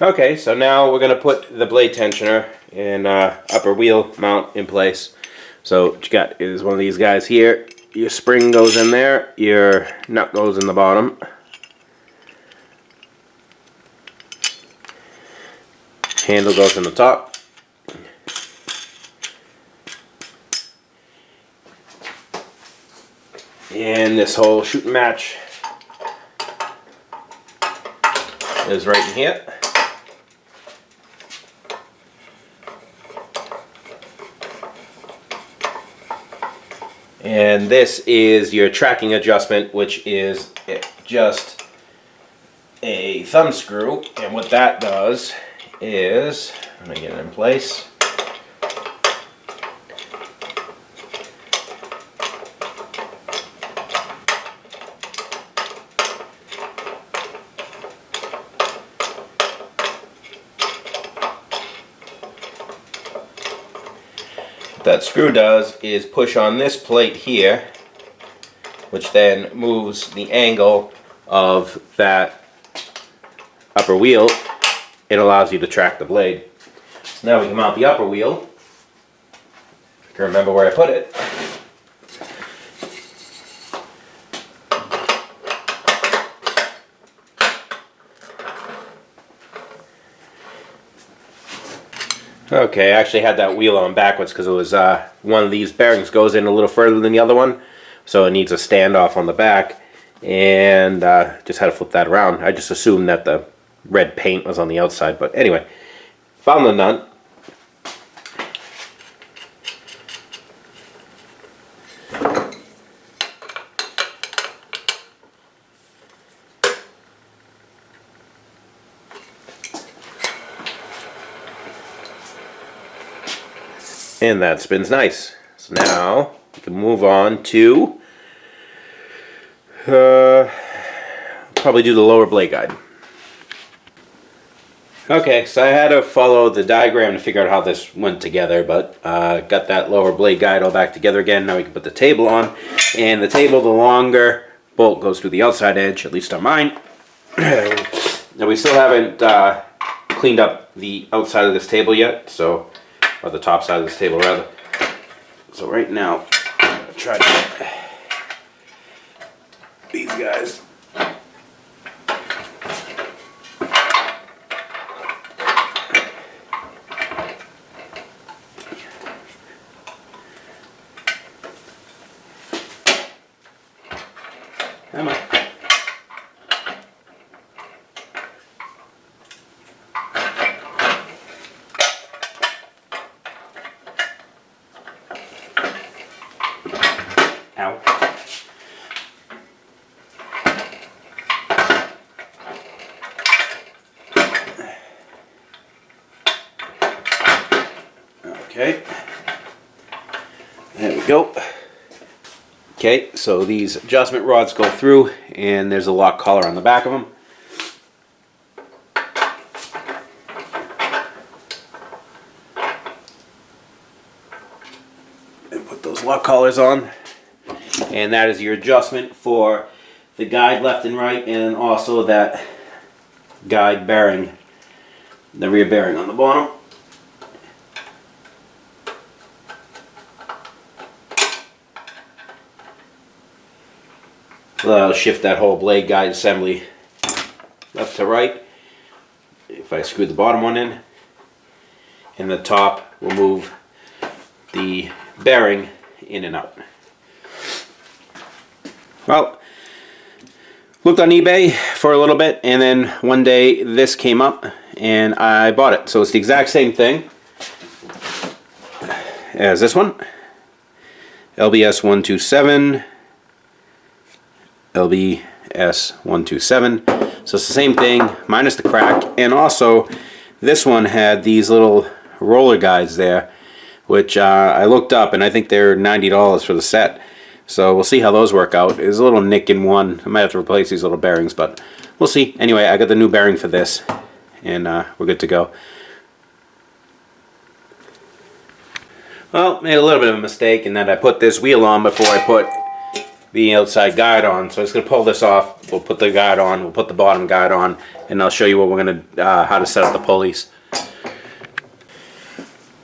Okay, so now we're going to put the blade tensioner and upper wheel mount in place. So what you got is one of these guys here. Your spring goes in there, your nut goes in the bottom. Handle goes in the top. And this whole shooting match is right in here. And this is your tracking adjustment, which is just a thumb screw. And what that does is, let me get it in place. That screw does is push on this plate here, which then moves the angle of that upper wheel. It allows you to track the blade. So now we can mount the upper wheel. I can remember where I put it. Okay, I actually had that wheel on backwards because it was one of these bearings goes in a little further than the other one, so it needs a standoff on the back, and just had to flip that around. I just assumed that the red paint was on the outside, but anyway, found the nut. And that spins nice. So now we can move on to probably do the lower blade guide. Okay, so I had to follow the diagram to figure out how this went together, but got that lower blade guide all back together again. Now we can put the table on, and the table, the longer bolt goes through the outside edge, at least on mine. Now we still haven't cleaned up the outside of this table yet, so, or the top side of this table rather. So right now, I'm going to try to get these guys. Come on. Ow. Okay. There we go. Okay, so these adjustment rods go through, and there's a lock collar on the back of them. And put those lock collars on. And that is your adjustment for the guide left and right, and also that guide bearing, the rear bearing on the bottom. That'll shift that whole blade guide assembly left to right. If I screw the bottom one in, and the top will move the bearing in and out. Well, looked on eBay for a little bit, and then one day this came up and I bought it. So it's the exact same thing as this one. LBS 127, LBS 127. So it's the same thing minus the crack, and also this one had these little roller guides there, which I looked up, and I think they're $90 for the set. So we'll see how those work out. There's a little nick in one. I might have to replace these little bearings, but we'll see. Anyway, I got the new bearing for this, and we're good to go. Well, made a little bit of a mistake in that I put this wheel on before I put the outside guide on. So I'm just going to pull this off. We'll put the guide on. We'll put the bottom guide on, and I'll show you what we're going to how to set up the pulleys.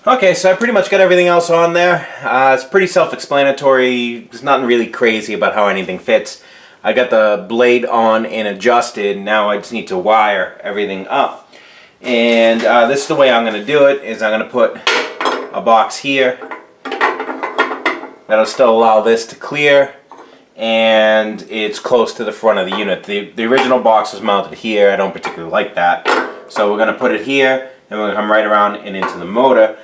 Okay, so I pretty much got everything else on there. It's pretty self-explanatory. There's nothing really crazy about how anything fits. I got the blade on and adjusted. Now I just need to wire everything up. And this is the way I'm going to do it. Is I'm going to put a box here. That'll still allow this to clear. And it's close to the front of the unit. The original box was mounted here. I don't particularly like that. So we're going to put it here, and we're going to come right around and into the motor.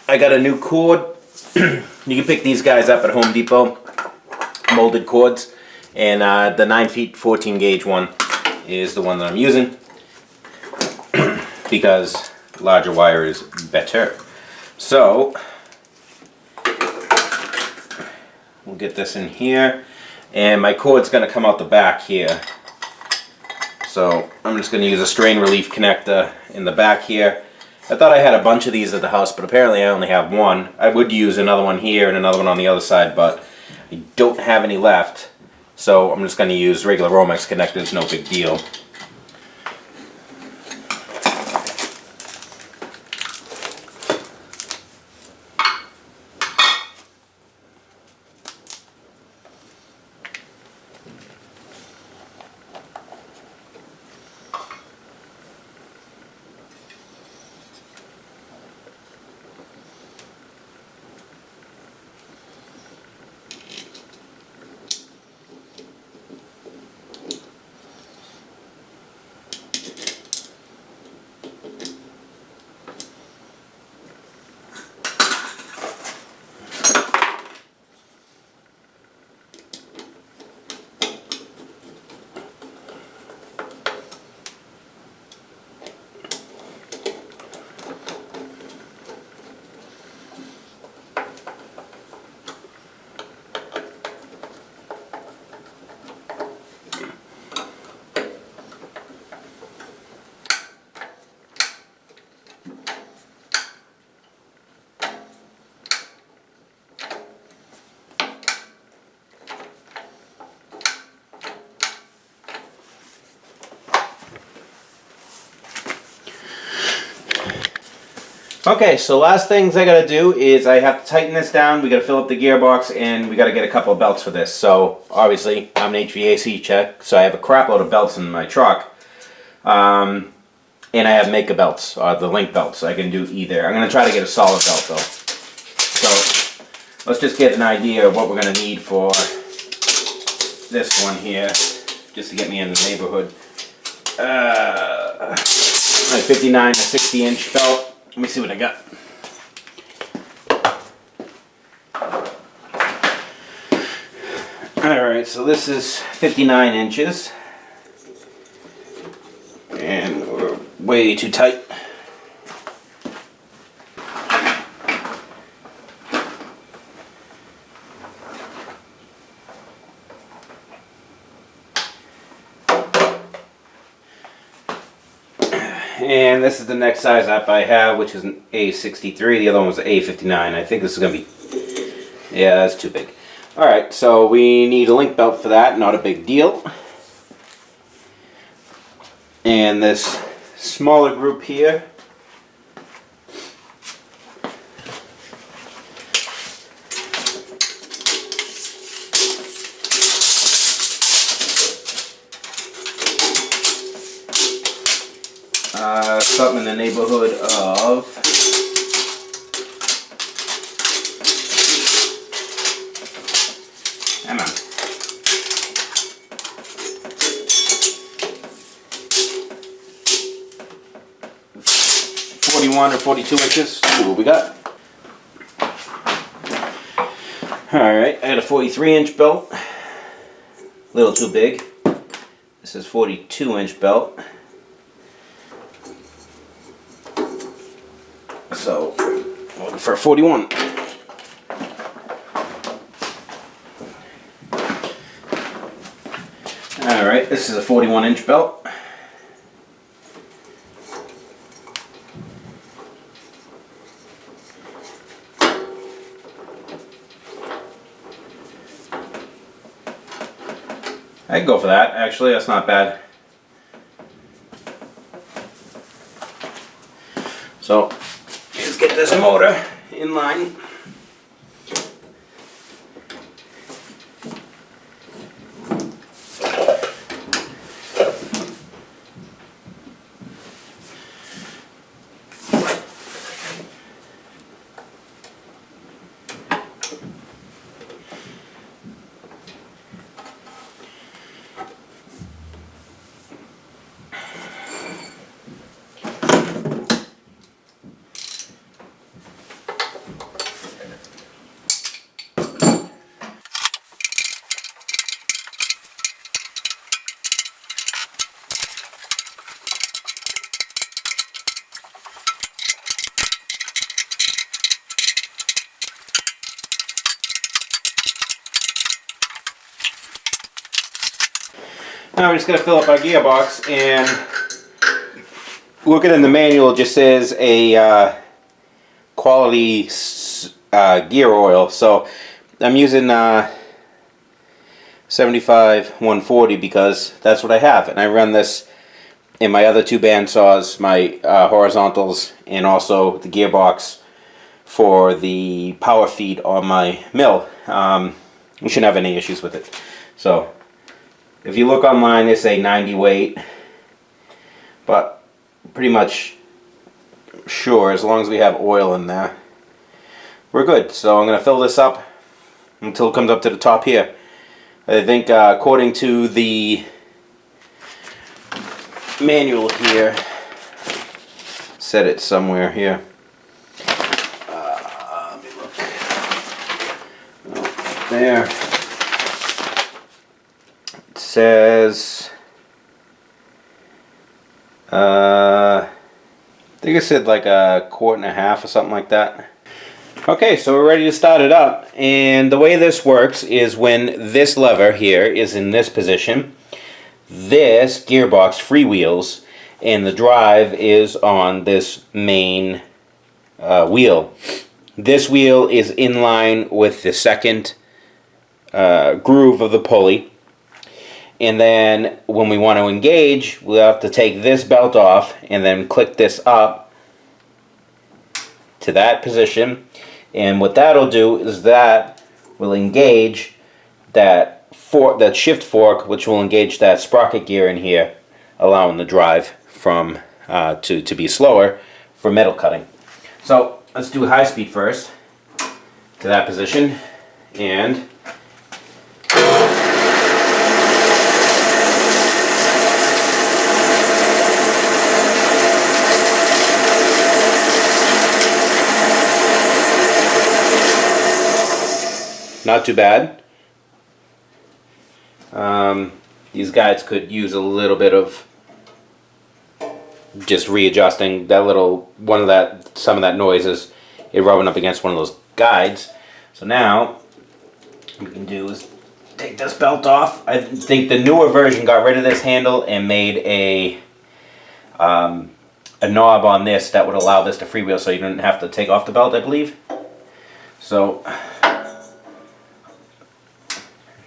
I got a new cord. You can pick these guys up at Home Depot, molded cords. And the 9 feet 14 gauge one is the one that I'm using because larger wire is better. So we'll get this in here. And my cord's going to come out the back here. So I'm just going to use a strain relief connector in the back here. I thought I had a bunch of these at the house, but apparently I only have one. I would use another one here and another one on the other side, but I don't have any left. So I'm just going to use regular Romex connectors, no big deal. Okay, so last things I gotta do is I have to tighten this down. We gotta fill up the gearbox, and we gotta get a couple of belts for this. So obviously I'm an HVAC check, so I have a crap load of belts in my truck, and I have Mega belts, the link belts. I can do either. I'm gonna try to get a solid belt though. So let's just get an idea of what we're gonna need for this one here, just to get me in the neighborhood. My 59 to 60 inch belt. Let me see what I got. Alright, so this is 59 inches. And we're way too tight. And this is the next size up I have, which is an A63. The other one was an A59. I think this is going to be... Yeah, that's too big. Alright, so we need a link belt for that. Not a big deal. And this smaller group here. Something in the neighborhood of come on. 41 or 42 inches. See what we got. Alright, I got a 43 inch belt. A little too big. This is 42 inch belt. So, looking for a 41. Alright, this is a 41 inch belt. I can go for that, actually. That's not bad. So, let's get this motor in line. Now we're just going to fill up our gearbox, and looking in the manual, it just says a quality gear oil. So I'm using 75-140 because that's what I have, and I run this in my other two bandsaws, my horizontals, and also the gearbox for the power feed on my mill. We shouldn't have any issues with it. So if you look online, they say 90 weight, but pretty much sure, as long as we have oil in there, we're good. So I'm going to fill this up until it comes up to the top here. I think according to the manual here, set it somewhere here. Let me look. Oh, there. Says I think it said like 1.5 quarts or something like that. Okay, so we're ready to start it up, and the way this works is when this lever here is in this position, this gearbox freewheels and the drive is on this main wheel. This wheel is in line with the second groove of the pulley. And then when we want to engage, we'll have to take this belt off and then click this up to that position. And what that'll do is that will engage that shift fork, which will engage that sprocket gear in here, allowing the drive from to be slower for metal cutting. So let's do high speed first to that position, and not too bad. These guides could use a little bit of just readjusting. Some of that noise is it rubbing up against one of those guides. So now what we can do is take this belt off. I think the newer version got rid of this handle and made a knob on this that would allow this to freewheel, so you don't have to take off the belt, I believe. So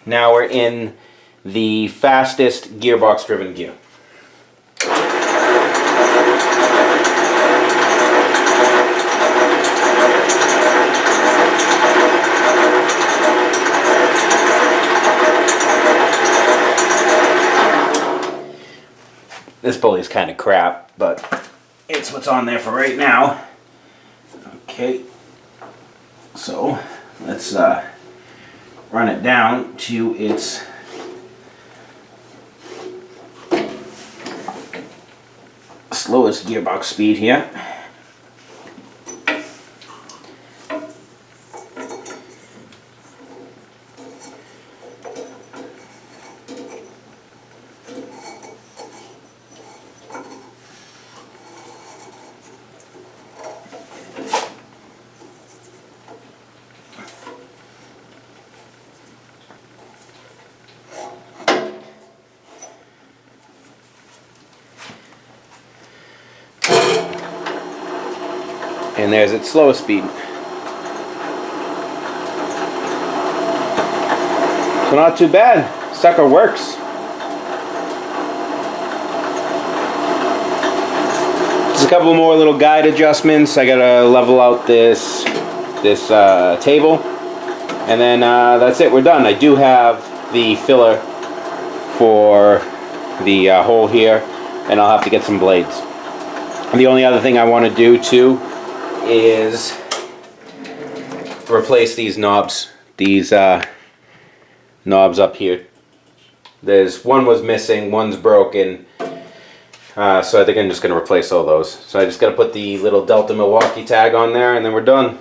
now we're in the fastest gearbox driven gear. This pulley is kind of crap, but it's what's on there for right now. Okay, so let's run it down to its slowest gearbox speed here. And there's its slowest speed. So not too bad. Sucker works. a couple more little guide adjustments. I gotta level out this table, and then that's it. We're done. I do have the filler for the hole here, and I'll have to get some blades. And the only other thing I want to do too is replace these knobs. These knobs up here. One was missing, one's broken. So I think I'm just going to replace all those. So I just got to put the little Delta Milwaukee tag on there, and then we're done.